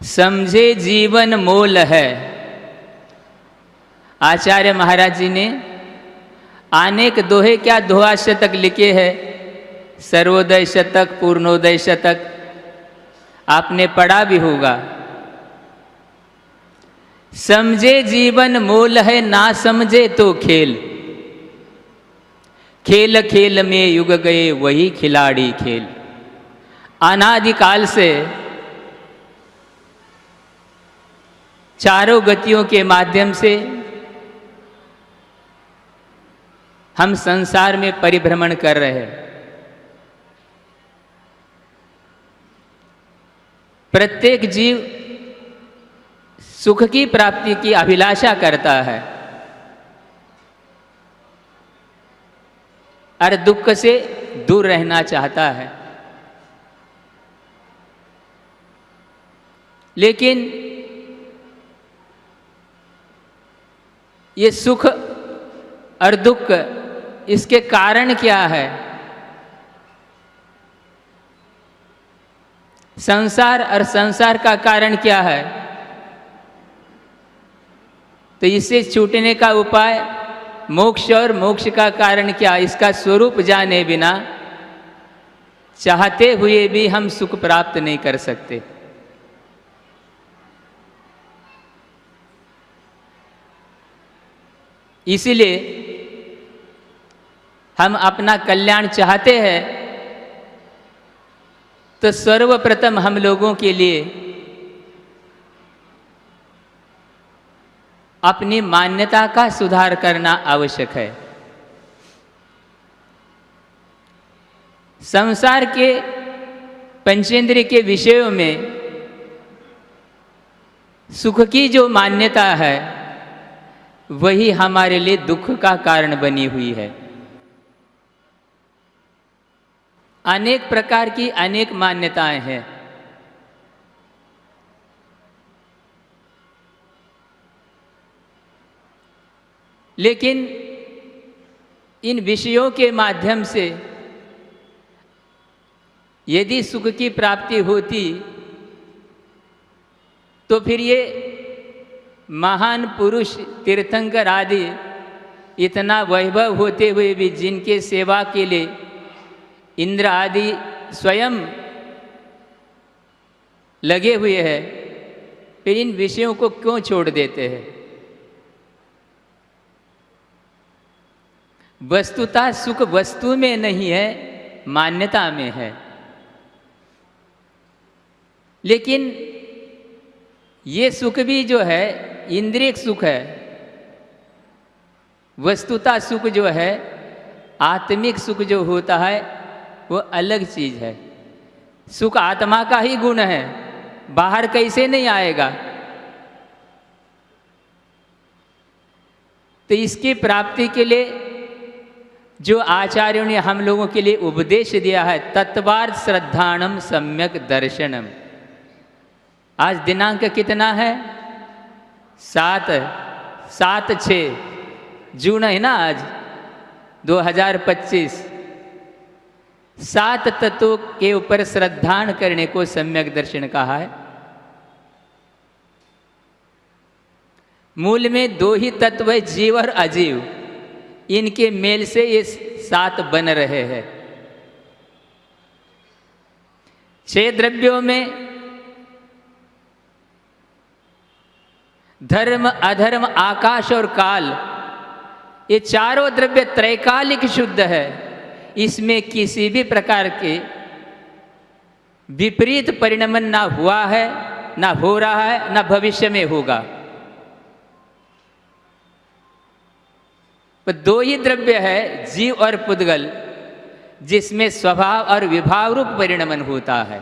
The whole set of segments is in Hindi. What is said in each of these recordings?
समझे जीवन मोल है। आचार्य महाराज जी ने अनेक दोहे क्या दोहा शतक लिखे हैं, सर्वोदय शतक, पूर्णोदय शतक, आपने पढ़ा भी होगा। समझे जीवन मोल है, ना समझे तो खेल, खेल खेल में युग गए वही खिलाड़ी खेल। अनादिकाल से चारों गतियों के माध्यम से हम संसार में परिभ्रमण कर रहे हैं। प्रत्येक जीव सुख की प्राप्ति की अभिलाषा करता है और दुख से दूर रहना चाहता है। लेकिन ये सुख और दुख, इसके कारण क्या है? संसार और संसार का कारण क्या है? तो इससे छूटने का उपाय मोक्ष, और मोक्ष का कारण क्या, इसका स्वरूप जाने बिना चाहते हुए भी हम सुख प्राप्त नहीं कर सकते। इसीलिए हम अपना कल्याण चाहते हैं तो सर्वप्रथम हम लोगों के लिए अपनी मान्यता का सुधार करना आवश्यक है। संसार के पंचेंद्रिय के विषयों में सुख की जो मान्यता है वही हमारे लिए दुख का कारण बनी हुई है। अनेक प्रकार की अनेक मान्यताएं हैं। लेकिन इन विषयों के माध्यम से यदि सुख की प्राप्ति होती तो फिर ये महान पुरुष तीर्थंकर आदि इतना वैभव होते हुए भी जिनके सेवा के लिए इंद्र आदि स्वयं लगे हुए हैं, फिर इन विषयों को क्यों छोड़ देते हैं? वस्तुतः सुख वस्तु में नहीं है, मान्यता में है। लेकिन ये सुख भी जो है इंद्रिय सुख है। वस्तुतः सुख जो है, आत्मिक सुख जो होता है वो अलग चीज है। सुख आत्मा का ही गुण है, बाहर कैसे नहीं आएगा। तो इसकी प्राप्ति के लिए जो आचार्यों ने हम लोगों के लिए उपदेश दिया है, तत्वार्थ श्रद्धाणम सम्यक दर्शनम। आज दिनांक कितना है? 7 जून है ना आज, 2025। 7 तत्वों के ऊपर श्रद्धान करने को सम्यक दर्शन कहा है। मूल में 2 ही तत्व है, जीव और अजीव। इनके मेल से ये 7 बन रहे हैं। 6 द्रव्यों में धर्म, अधर्म, आकाश और काल, ये चारों द्रव्य त्रैकालिक शुद्ध है। इसमें किसी भी प्रकार के विपरीत परिणमन ना हुआ है, ना हो रहा है, ना भविष्य में होगा। पर 2 ही द्रव्य है, जीव और पुद्गल, जिसमें स्वभाव और विभाव रूप परिणमन होता है।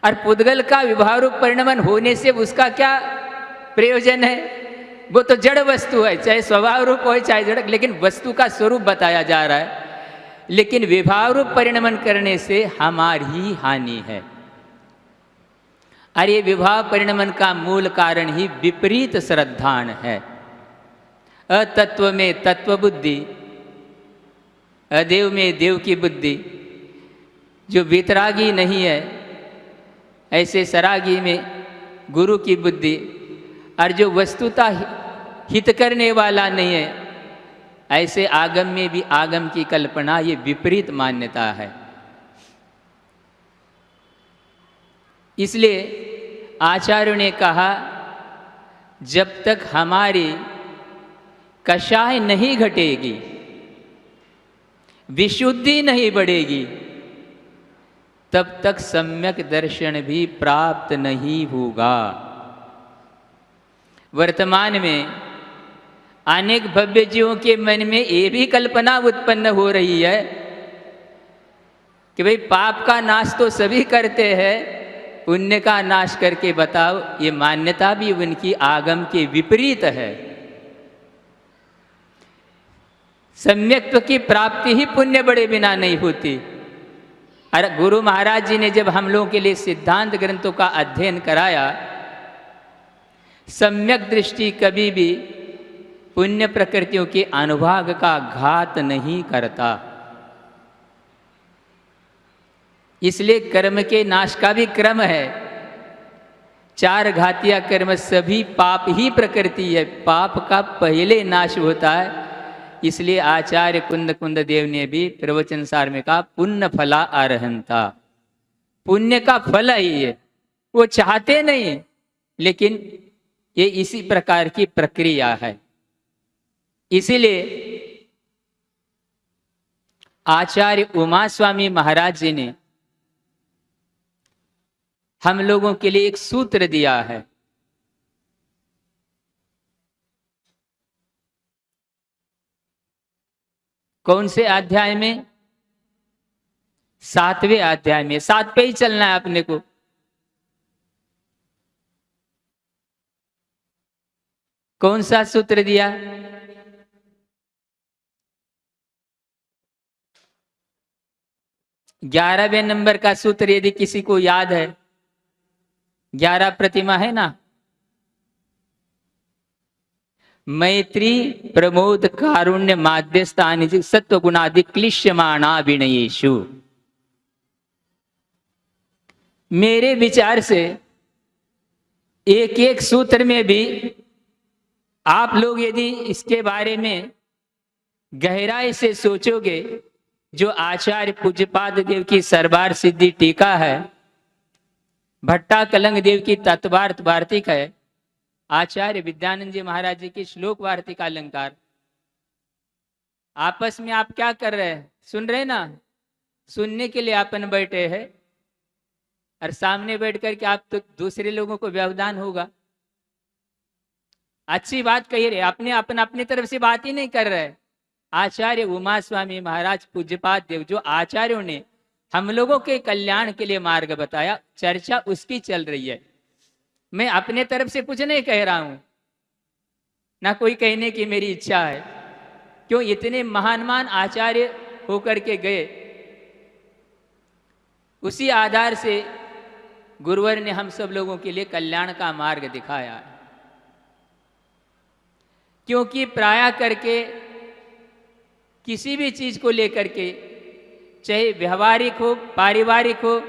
और पुद्गल का विभाव रूप परिणमन होने से उसका क्या प्रयोजन है? वो तो जड़ वस्तु है, चाहे स्वभाव रूप हो चाहे जड़, लेकिन वस्तु का स्वरूप बताया जा रहा है। लेकिन विभाव रूप परिणमन करने से हमारी ही हानि है। और ये विभाव परिणमन का मूल कारण ही विपरीत श्रद्धान है। अतत्व में तत्व बुद्धि, अदेव में देव की बुद्धि। जो वितरागी नहीं है, ऐसे सरागी में गुरु की बुद्धि, और जो वस्तुतः हित करने वाला नहीं है, ऐसे आगम में भी आगम की कल्पना, ये विपरीत मान्यता है। इसलिए आचार्यों ने कहा, जब तक हमारी कषाय नहीं घटेगी, विशुद्धि नहीं बढ़ेगी, तब तक सम्यक दर्शन भी प्राप्त नहीं होगा। वर्तमान में अनेक भव्य जीवों के मन में ये भी कल्पना उत्पन्न हो रही है कि भाई पाप का नाश तो सभी करते हैं, पुण्य का नाश करके बताओ। ये मान्यता भी उनकी आगम के विपरीत है। सम्यक्त्व की प्राप्ति ही पुण्य बड़े बिना नहीं होती। अरे गुरु महाराज जी ने जब हम लोगों के लिए सिद्धांत ग्रंथों का अध्ययन कराया, सम्यक दृष्टि कभी भी पुण्य प्रकृतियों के अनुभाग का घात नहीं करता। इसलिए कर्म के नाश का भी क्रम है। 4 घातिया कर्म सभी पाप ही प्रकृति है, पाप का पहले नाश होता है। इसलिए आचार्य कुंद देव ने भी प्रवचन सार में कहा, पुण्य फला अर्हंता, पुण्य का फल ही है। वो चाहते नहीं, लेकिन ये इसी प्रकार की प्रक्रिया है। इसीलिए आचार्य उमा स्वामी महाराज जी ने हम लोगों के लिए एक सूत्र दिया है। कौन से अध्याय में? 7वें अध्याय में। 7 पे ही चलना है अपने को। कौन सा सूत्र दिया? 11वें नंबर का सूत्र, यदि किसी को याद है। 11 प्रतिमा है ना। मैत्री प्रमोद कारुण्य माध्यस्थानि सत्व गुणादि क्लिश्यमाणा विनयेषु। मेरे विचार से एक एक सूत्र में भी आप लोग यदि इसके बारे में गहराई से सोचोगे, जो आचार्य पूज्यपाद देव की सरबार सिद्धि टीका है, भट्टा कलंग देव की तत्वार्थ वार्तिक है, आचार्य विद्यानंद जी महाराज जी की श्लोक वार्तिका अलंकार, आपस में आप क्या कर रहे हैं? सुन रहे ना? सुनने के लिए अपन बैठे हैं, और सामने बैठ कर के आप तो दूसरे लोगों को व्यवधान होगा। अच्छी बात कही रहे, अपने तरफ से बात ही नहीं कर रहे। आचार्य उमा स्वामी महाराज पूज्यपाद देव, जो आचार्यों ने हम लोगों के कल्याण के लिए मार्ग बताया, चर्चा उसकी चल रही है। मैं अपने तरफ से कुछ नहीं कह रहा हूं, ना कोई कहने की मेरी इच्छा है। क्यों? इतने महान आचार्य होकर के गए, उसी आधार से गुरुवर ने हम सब लोगों के लिए कल्याण का मार्ग दिखाया है। क्योंकि प्राय करके किसी भी चीज को लेकर के, चाहे व्यवहारिक हो, पारिवारिक हो,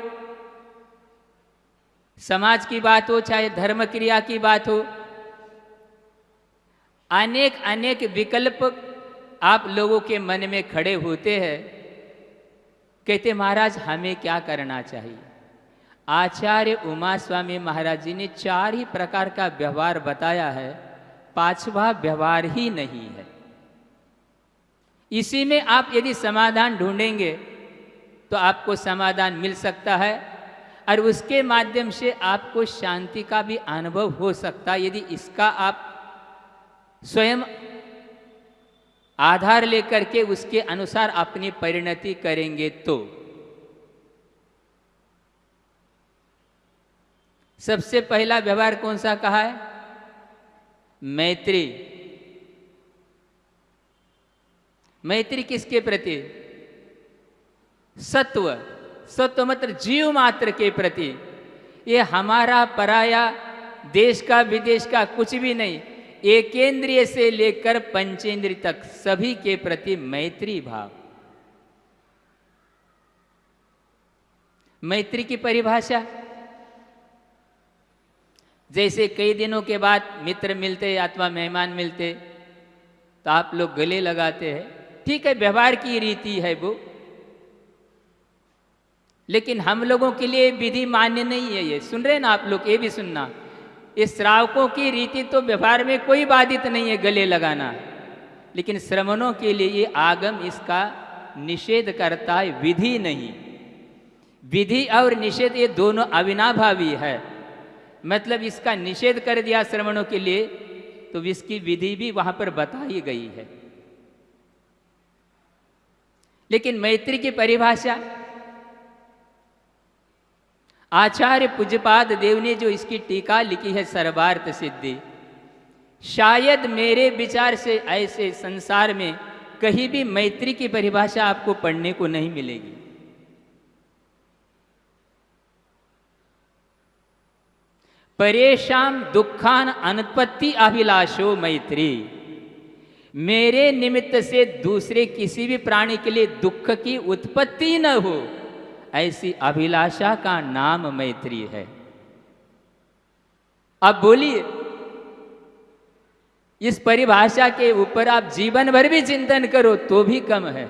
समाज की बात हो, चाहे धर्म क्रिया की बात हो, अनेक विकल्प आप लोगों के मन में खड़े होते हैं। कहते महाराज हमें क्या करना चाहिए? आचार्य उमा स्वामी महाराज जी ने 4 ही प्रकार का व्यवहार बताया है, 5वां व्यवहार ही नहीं है। इसी में आप यदि समाधान ढूंढेंगे तो आपको समाधान मिल सकता है, और उसके माध्यम से आपको शांति का भी अनुभव हो सकता है, यदि इसका आप स्वयं आधार लेकर के उसके अनुसार अपनी परिणति करेंगे तो। सबसे पहला व्यवहार कौन सा कहा है? मैत्री। मैत्री किसके प्रति? सत्व मतलब जीव मात्र के प्रति। ये हमारा पराया, देश का विदेश का कुछ भी नहीं, एकेंद्रिय से लेकर पंचेंद्रिय तक सभी के प्रति मैत्री भाव। मैत्री की परिभाषा, जैसे कई दिनों के बाद मित्र मिलते अथवा मेहमान मिलते तो आप लोग गले लगाते हैं, ठीक है, व्यवहार की रीति है वो, लेकिन हम लोगों के लिए विधि मान्य नहीं है। ये सुन रहे हैं ना आप लोग, ये भी सुनना, इस श्रावकों की रीति तो व्यवहार में कोई बाधित नहीं है गले लगाना, लेकिन श्रमणों के लिए ये आगम इसका निषेध करता है, विधि नहीं। विधि और निषेध ये दोनों अविनाभावी है, मतलब इसका निषेध कर दिया श्रमणों के लिए तो इसकी विधि भी वहां पर बताई गई है। लेकिन मैत्री की परिभाषा आचार्य पूज्यपाद देव ने जो इसकी टीका लिखी है सर्वार्थ सिद्धि, शायद मेरे विचार से ऐसे संसार में कहीं भी मैत्री की परिभाषा आपको पढ़ने को नहीं मिलेगी। परेशान दुखान अनुत्पत्ति अभिलाषो मैत्री, मेरे निमित्त से दूसरे किसी भी प्राणी के लिए दुख की उत्पत्ति न हो, ऐसी अभिलाषा का नाम मैत्री है। अब बोलिए, इस परिभाषा के ऊपर आप जीवन भर भी चिंतन करो तो भी कम है,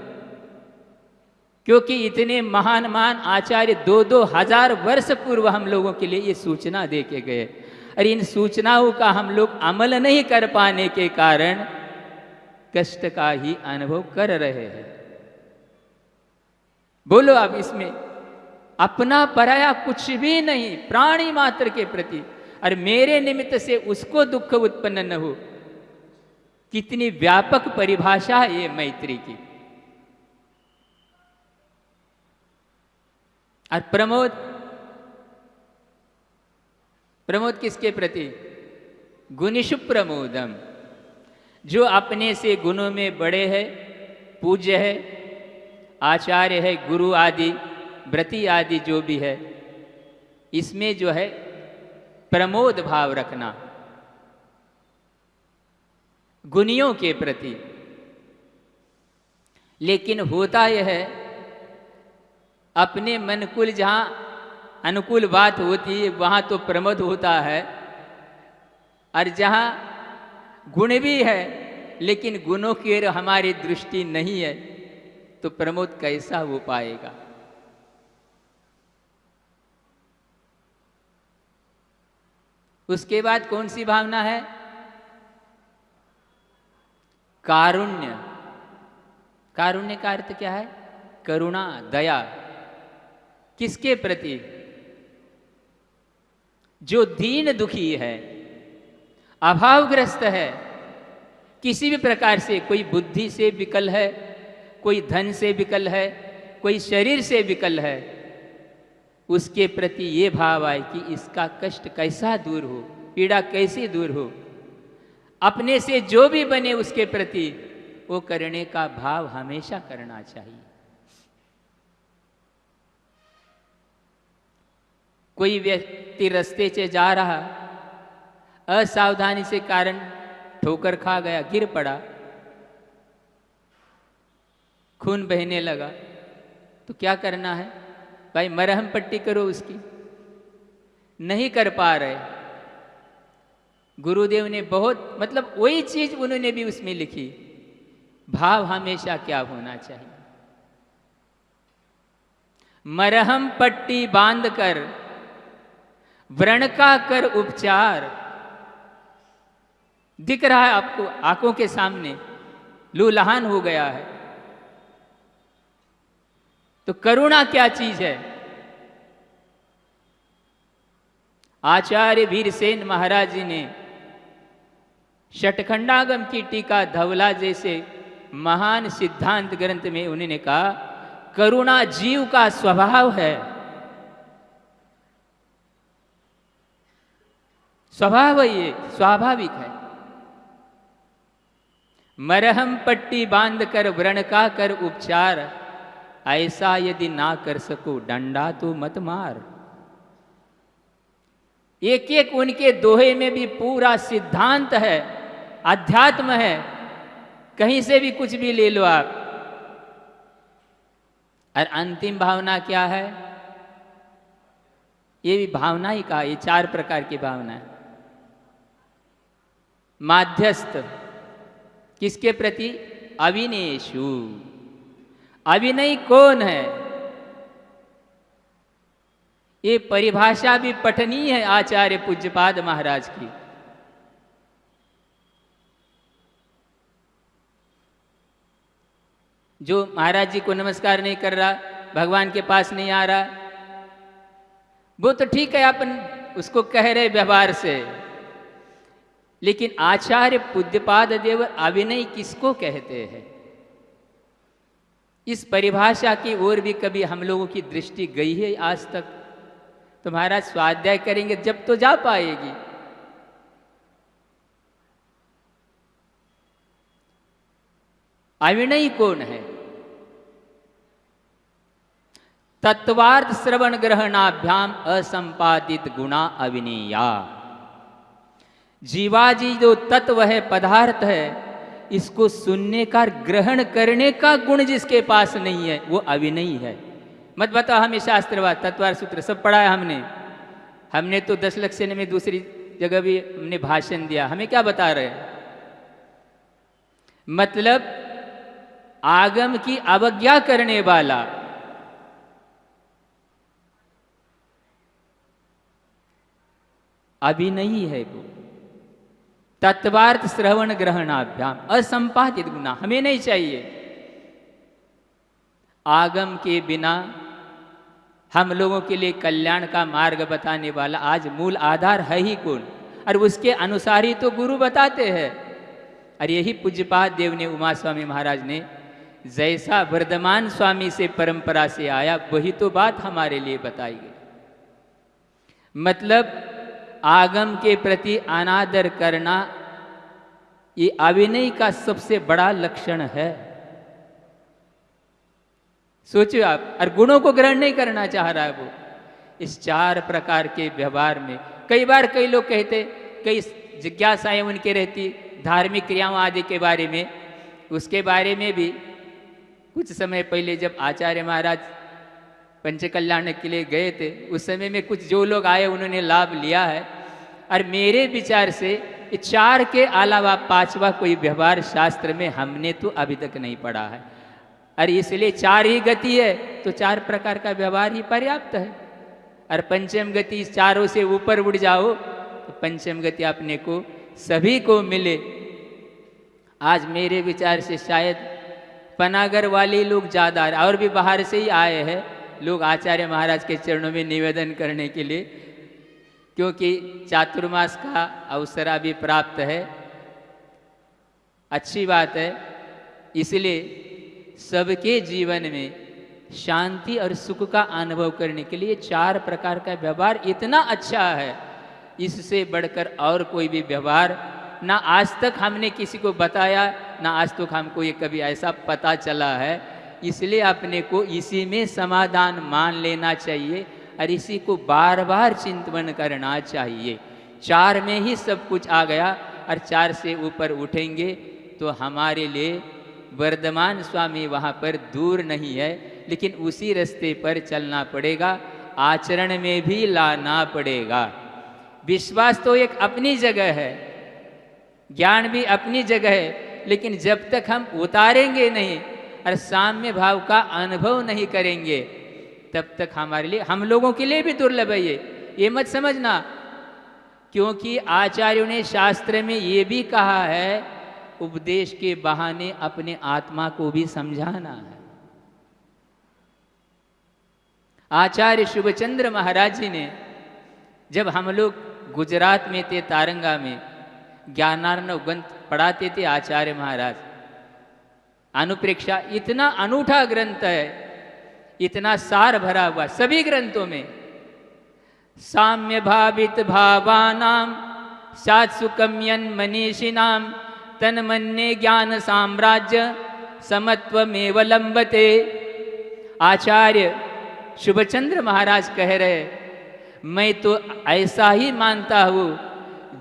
क्योंकि इतने महान महान आचार्य 2,000 वर्ष पूर्व हम लोगों के लिए ये सूचना दे के गए, और इन सूचनाओं का हम लोग अमल नहीं कर पाने के कारण कष्ट का ही अनुभव कर रहे हैं। बोलो आप, इसमें अपना पराया कुछ भी नहीं प्राणी मात्र के प्रति, और मेरे निमित्त से उसको दुख उत्पन्न न हो, कितनी व्यापक परिभाषा है ये मैत्री की। और प्रमोद, प्रमोद किसके प्रति? गुणिषु प्रमोदम, जो अपने से गुणों में बड़े है, पूज्य है, आचार्य है, गुरु आदि व्रती आदि जो भी है, इसमें जो है प्रमोद भाव रखना गुणियों के प्रति। लेकिन होता यह है, अपने मनकुल जहां अनुकूल बात होती है वहां तो प्रमोद होता है, और जहां गुण भी है लेकिन गुणों की ओर हमारी दृष्टि नहीं है तो प्रमोद कैसा हो पाएगा? उसके बाद कौन सी भावना है? कारुण्य। कारुण्य का अर्थ क्या है? करुणा, दया। किसके प्रति? जो दीन दुखी है, अभावग्रस्त है, किसी भी प्रकार से, कोई बुद्धि से विकल है, कोई धन से विकल है, कोई शरीर से विकल है, उसके प्रति ये भाव आए कि इसका कष्ट कैसा दूर हो, पीड़ा कैसी दूर हो, अपने से जो भी बने उसके प्रति वो करने का भाव हमेशा करना चाहिए। कोई व्यक्ति रास्ते से जा रहा, असावधानी से कारण ठोकर खा गया, गिर पड़ा, खून बहने लगा, तो क्या करना है? भाई मरहम पट्टी करो उसकी। नहीं कर पा रहे, गुरुदेव ने बहुत, मतलब वही चीज उन्होंने भी उसमें लिखी, भाव हमेशा क्या होना चाहिए? मरहम पट्टी बांधकर व्रण का कर उपचार। दिख रहा है आपको आंखों के सामने, लूलहान हो गया है, तो करुणा क्या चीज है? आचार्य वीरसेन महाराज जी ने षटखंडागम की टीका धवला जैसे महान सिद्धांत ग्रंथ में उन्होंने कहा, करुणा जीव का स्वभाव है। स्वभाव है, ये स्वाभाविक है। मरहम पट्टी बांध कर व्रण का कर उपचार, ऐसा यदि ना कर सको डंडा तो मत मार। एक एक उनके दोहे में भी पूरा सिद्धांत है, अध्यात्म है, कहीं से भी कुछ भी ले लो आप। और अंतिम भावना क्या है? ये भी भावना ही कहा, ये 4 प्रकार की भावना है। माध्यस्थ किसके प्रति? अविनेषु। अविनयी कौन है? ये परिभाषा भी पठनीय है आचार्य पूज्यपाद महाराज की। जो महाराज जी को नमस्कार नहीं कर रहा, भगवान के पास नहीं आ रहा, वो तो ठीक है, अपन उसको कह रहे व्यवहार से, लेकिन आचार्य पूज्यपाद देव अविनय किसको कहते हैं? इस परिभाषा की ओर भी कभी हम लोगों की दृष्टि गई है आज तक? तो महाराज स्वाध्याय करेंगे जब तो जा पाएगी। अविनयी कौन है? तत्वार्थ श्रवण ग्रहणाभ्याम असंपादित गुणा अविनेया। जीवाजी जो तत्व है, पदार्थ है, इसको सुनने का, ग्रहण करने का गुण जिसके पास नहीं है, वो अविनयी है। मत बताओ हमें शास्त्रवाद, तत्वार्थ सूत्र सब पढ़ा है हमने तो 10 लक्षण में दूसरी जगह भी हमने भाषण दिया, हमें क्या बता रहे हैं? मतलब आगम की अवज्ञा करने वाला, अविनयी है वो। तत्वार्थ श्रवण ग्रहणाभ्याम असंपादित गुना हमें नहीं चाहिए। आगम के बिना हम लोगों के लिए कल्याण का मार्ग बताने वाला आज मूल आधार है ही कौन? और उसके अनुसार ही तो गुरु बताते हैं। और यही पूज्यपाद देव ने, उमा स्वामी महाराज ने, जैसा वर्धमान स्वामी से परंपरा से आया वही तो बात हमारे लिए बताई गई। मतलब आगम के प्रति अनादर करना ये अविनय का सबसे बड़ा लक्षण है। सोचिए आप, और गुणों को ग्रहण नहीं करना चाह रहा है वो। इस 4 प्रकार के व्यवहार में कई बार कई लोग कहते, कई जिज्ञासाएं उनके रहती धार्मिक क्रियाओं आदि के बारे में। उसके बारे में भी कुछ समय पहले जब आचार्य महाराज पंचकल्याण के लिए गए थे, उस समय में कुछ जो लोग आए उन्होंने लाभ लिया है। और मेरे विचार से 4 के अलावा 5वां कोई व्यवहार शास्त्र में हमने तो अभी तक नहीं पढ़ा है। और इसलिए 4 ही गति है तो 4 प्रकार का व्यवहार ही पर्याप्त है। और पंचम गति, 4 से ऊपर उड़ जाओ तो पंचम गति अपने को सभी को मिले। आज मेरे विचार से शायद पनागर वाले लोग ज़्यादा, और भी बाहर से ही आए हैं लोग आचार्य महाराज के चरणों में निवेदन करने के लिए, क्योंकि चातुर्मास का अवसर अभी प्राप्त है। अच्छी बात है। इसलिए सबके जीवन में शांति और सुख का अनुभव करने के लिए 4 प्रकार का व्यवहार इतना अच्छा है, इससे बढ़कर और कोई भी व्यवहार ना आज तक हमने किसी को बताया, ना आज तक हमको ये कभी ऐसा पता चला है। इसलिए अपने को इसी में समाधान मान लेना चाहिए और इसी को बार बार चिंतन करना चाहिए। 4 में ही सब कुछ आ गया और 4 से ऊपर उठेंगे तो हमारे लिए वर्धमान स्वामी वहाँ पर दूर नहीं है, लेकिन उसी रास्ते पर चलना पड़ेगा, आचरण में भी लाना पड़ेगा। विश्वास तो एक अपनी जगह है, ज्ञान भी अपनी जगह है, लेकिन जब तक हम उतारेंगे नहीं और साम्य भाव का अनुभव नहीं करेंगे तब तक हमारे लिए, हम लोगों के लिए भी दुर्लभ है ये मत समझना। क्योंकि आचार्यों ने शास्त्र में ये भी कहा है, उपदेश के बहाने अपने आत्मा को भी समझाना है। आचार्य शुभचंद्र महाराज जी ने, जब हम लोग गुजरात में थे तारंगा में, ज्ञानार्णव ग्रंथ पढ़ाते थे आचार्य महाराज, अनुप्रेक्षा इतना अनूठा ग्रंथ है, इतना सार भरा हुआ सभी ग्रंथों में। साम्य भावित भावानाम सात्सुकम्यन मनीषिणाम तन्मन्ये ज्ञान साम्राज्य समत्वमेव लंबते। आचार्य शुभचंद्र महाराज कह रहे, मैं तो ऐसा ही मानता हूँ,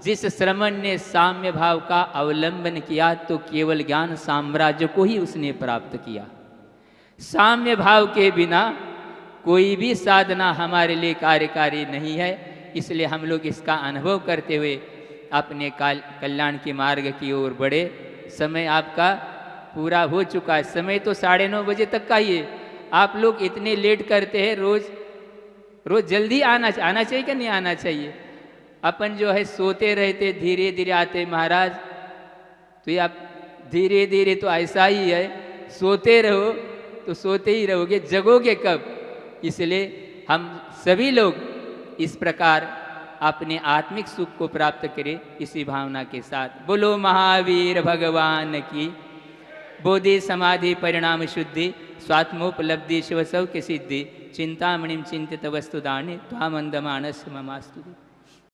जिस श्रमण ने साम्य भाव का अवलंबन किया तो केवल ज्ञान साम्राज्य को ही उसने प्राप्त किया। साम्य भाव के बिना कोई भी साधना हमारे लिए कार्यकारी नहीं है। इसलिए हम लोग इसका अनुभव करते हुए अपने कल्याण के मार्ग की ओर बढ़े। समय आपका पूरा हो चुका है। समय तो 9:30 बजे तक का ही है। आप लोग इतने लेट करते हैं। रोज जल्दी आना चाहिए कि नहीं आना चाहिए? अपन जो है सोते रहते, धीरे धीरे आते महाराज। तो ये आप धीरे धीरे तो ऐसा ही है, सोते रहो तो सोते ही रहोगे, जगोगे कब? इसलिए हम सभी लोग इस प्रकार अपने आत्मिक सुख को प्राप्त करें इसी भावना के साथ। बोलो महावीर भगवान की। बोधि समाधि परिणाम शुद्धि स्वात्मोपलब्धि शिव सौ की सिद्धि चिंतामणिम चिंतित वस्तु दाने त्वामंदमानस ममास्तु।